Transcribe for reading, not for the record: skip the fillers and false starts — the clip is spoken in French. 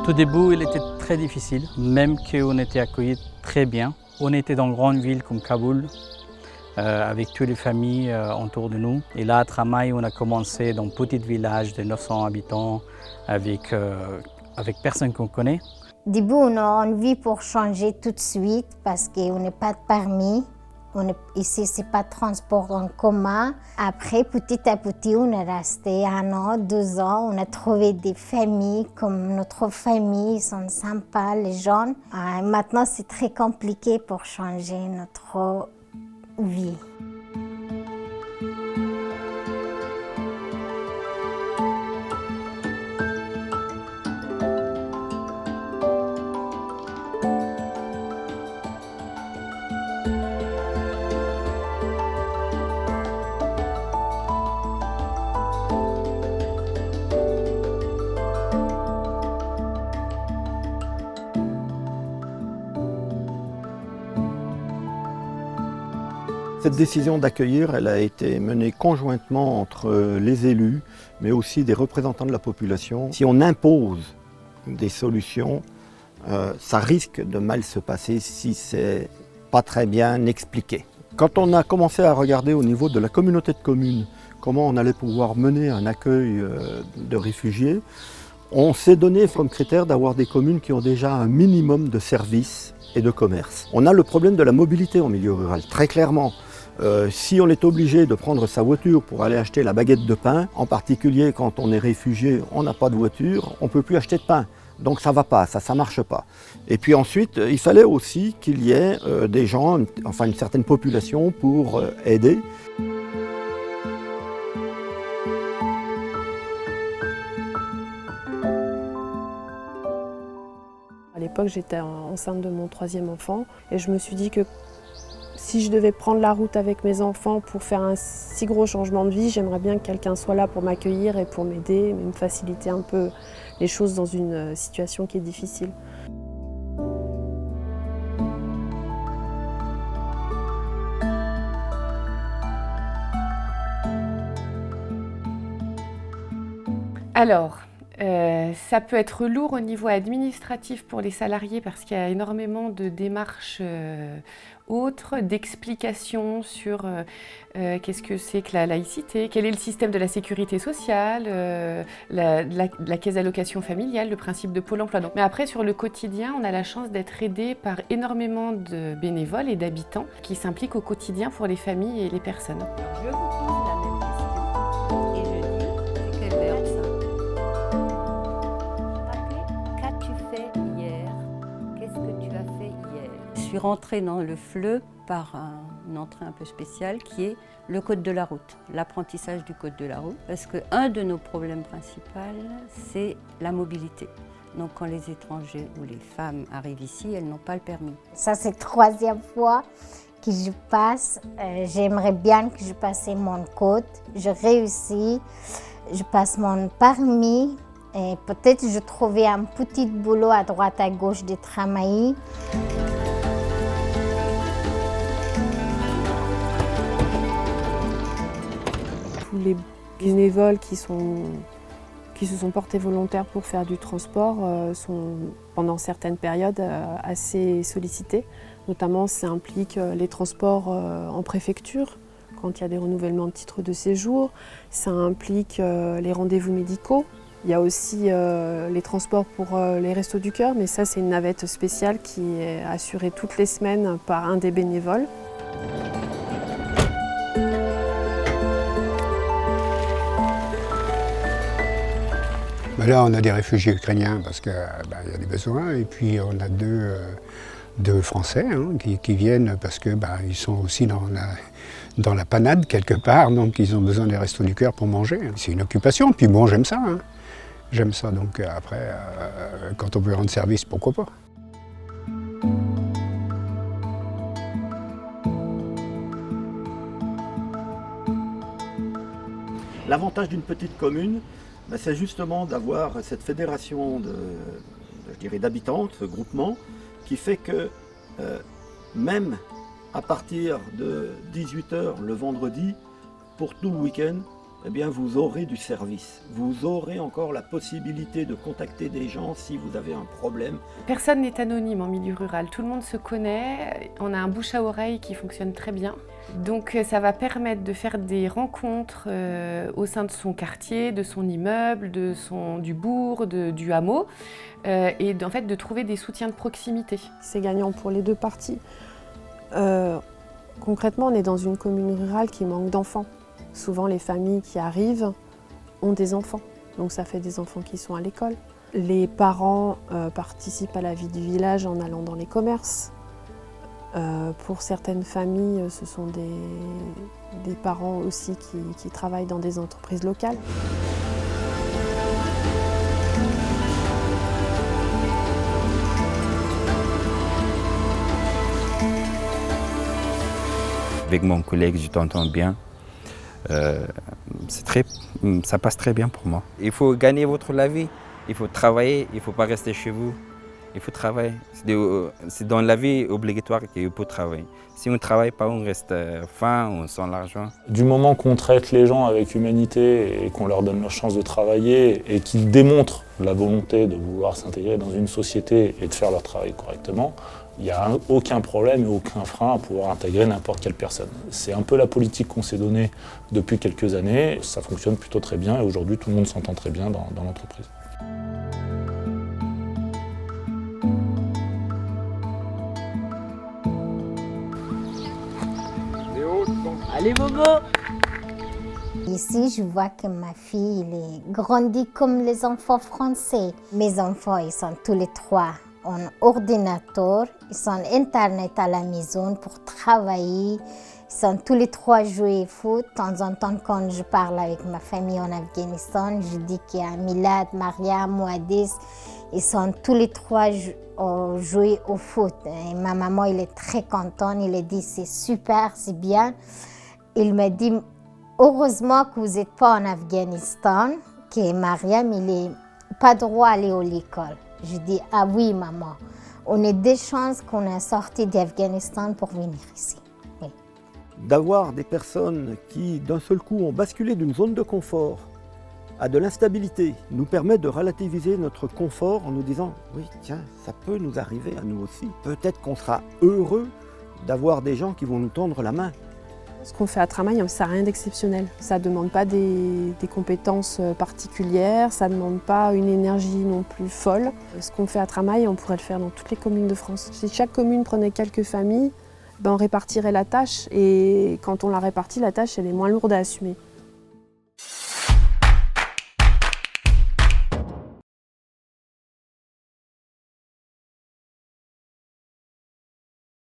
Tout début, il était très difficile, même qu'on était accueillis très bien. On était dans une grande ville comme Kaboul, avec toutes les familles autour de nous. Et là, à Tramaï, on a commencé dans un petit village de 900 habitants, avec personne qu'on connaît. Au début, on a envie pour changer tout de suite parce qu'on n'a pas de permis. Ici, ce n'est pas de transport en commun. Après, petit à petit, on est resté 1 an, 2 ans. On a trouvé des familles comme notre famille. Ils sont sympas, les gens. Maintenant, c'est très compliqué pour changer notre vie. Cette décision d'accueillir, elle a été menée conjointement entre les élus, mais aussi des représentants de la population. Si on impose des solutions, ça risque de mal se passer si c'est pas très bien expliqué. Quand on a commencé à regarder au niveau de la communauté de communes comment on allait pouvoir mener un accueil de réfugiés, on s'est donné comme critère d'avoir des communes qui ont déjà un minimum de services et de commerce. On a le problème de la mobilité en milieu rural, très clairement. Si on est obligé de prendre sa voiture pour aller acheter la baguette de pain, en particulier quand on est réfugié, on n'a pas de voiture, on ne peut plus acheter de pain. Donc ça ne va pas, ça ne marche pas. Et puis ensuite, il fallait aussi qu'il y ait des gens, enfin une certaine population pour aider. À l'époque, j'étais enceinte de mon 3e enfant et je me suis dit que si je devais prendre la route avec mes enfants pour faire un si gros changement de vie, j'aimerais bien que quelqu'un soit là pour m'accueillir et pour m'aider, me faciliter un peu les choses dans une situation qui est difficile. Alors, ça peut être lourd au niveau administratif pour les salariés parce qu'il y a énormément de démarches autres, d'explications sur qu'est-ce que c'est que la laïcité, quel est le système de la sécurité sociale, la caisse d'allocation familiale, le principe de Pôle emploi. Donc, mais après, sur le quotidien, on a la chance d'être aidé par énormément de bénévoles et d'habitants qui s'impliquent au quotidien pour les familles et les personnes. Je vous pose la même question et je dis, c'est quel verbe ça? Qu'as-tu fait hier? Qu'est-ce que tu as fait hier? Je suis rentrée dans le FLE par une entrée un peu spéciale qui est le code de la route, l'apprentissage du code de la route. Parce qu'un de nos problèmes principaux, c'est la mobilité. Donc quand les étrangers ou les femmes arrivent ici, elles n'ont pas le permis. Ça, c'est la 3e fois que je passe. J'aimerais bien que je passe mon code. Je réussis, je passe mon permis. Et peut-être je trouvais un petit boulot à droite à gauche de Tramaï. Tous les bénévoles qui se sont portés volontaires pour faire du transport sont pendant certaines périodes assez sollicités. Notamment, ça implique les transports en préfecture, quand il y a des renouvellements de titres de séjour. Ça implique les rendez-vous médicaux. Il y a aussi les transports pour les Restos du Cœur, mais ça, c'est une navette spéciale qui est assurée toutes les semaines par un des bénévoles. Là, on a des réfugiés ukrainiens parce qu'il y a des besoins, et puis on a deux Français qui viennent parce que ils sont aussi dans la panade quelque part, donc ils ont besoin des Restos du Cœur pour manger. C'est une occupation, puis bon, j'aime ça. J'aime ça, donc après, quand on peut rendre service, pourquoi pas. L'avantage d'une petite commune, c'est justement d'avoir cette fédération d'habitants, ce groupement, qui fait que même à partir de 18 h le vendredi, pour tout le week-end, eh bien vous aurez du service. Vous aurez encore la possibilité de contacter des gens si vous avez un problème. Personne n'est anonyme en milieu rural, tout le monde se connaît, on a un bouche à oreille qui fonctionne très bien. Donc ça va permettre de faire des rencontres au sein de son quartier, de son immeuble, du bourg, du hameau, et en fait de trouver des soutiens de proximité. C'est gagnant pour les deux parties. Concrètement, on est dans une commune rurale qui manque d'enfants. Souvent, les familles qui arrivent ont des enfants, donc ça fait des enfants qui sont à l'école. Les parents participent à la vie du village en allant dans les commerces. Pour certaines familles, ce sont des parents aussi qui travaillent dans des entreprises locales. Avec mon collègue, je t'entends bien. Ça passe très bien pour moi. Il faut gagner votre la vie, il faut travailler, il ne faut pas rester chez vous. Il faut travailler. C'est dans la vie obligatoire qu'il faut travailler. Si on ne travaille pas, on reste faim, on sent l'argent. Du moment qu'on traite les gens avec humanité et qu'on leur donne leur chance de travailler et qu'ils démontrent la volonté de vouloir s'intégrer dans une société et de faire leur travail correctement, il n'y a aucun problème et aucun frein à pouvoir intégrer n'importe quelle personne. C'est un peu la politique qu'on s'est donnée depuis quelques années. Ça fonctionne plutôt très bien et aujourd'hui tout le monde s'entend très bien dans l'entreprise. Allez Bobo! Ici, je vois que ma fille elle est grandie comme les enfants français. Mes enfants, ils sont tous les trois en ordinateur, ils sont Internet à la maison pour travailler. Ils sont tous les trois jouer au foot. De temps en temps, quand je parle avec ma famille en Afghanistan, je dis qu'il y a Milad, Mariam, Mouadis. Ils sont tous les trois jouer au foot. Et ma maman, elle est très contente. Elle a dit c'est super, c'est bien. Il m'a dit heureusement que vous n'êtes pas en Afghanistan, que Mariam, il n'est pas droit d'aller à l'école. Je dis ah oui maman, on a des chances qu'on est sorti d'Afghanistan pour venir ici. Oui. D'avoir des personnes qui d'un seul coup ont basculé d'une zone de confort à de l'instabilité nous permet de relativiser notre confort en nous disant oui tiens, ça peut nous arriver à nous aussi. Peut-être qu'on sera heureux d'avoir des gens qui vont nous tendre la main. Ce qu'on fait à Tramail, ça n'a rien d'exceptionnel. Ça ne demande pas des compétences particulières, ça ne demande pas une énergie non plus folle. Ce qu'on fait à Tramail, on pourrait le faire dans toutes les communes de France. Si chaque commune prenait quelques familles, on répartirait la tâche et quand on la répartit, la tâche elle est moins lourde à assumer.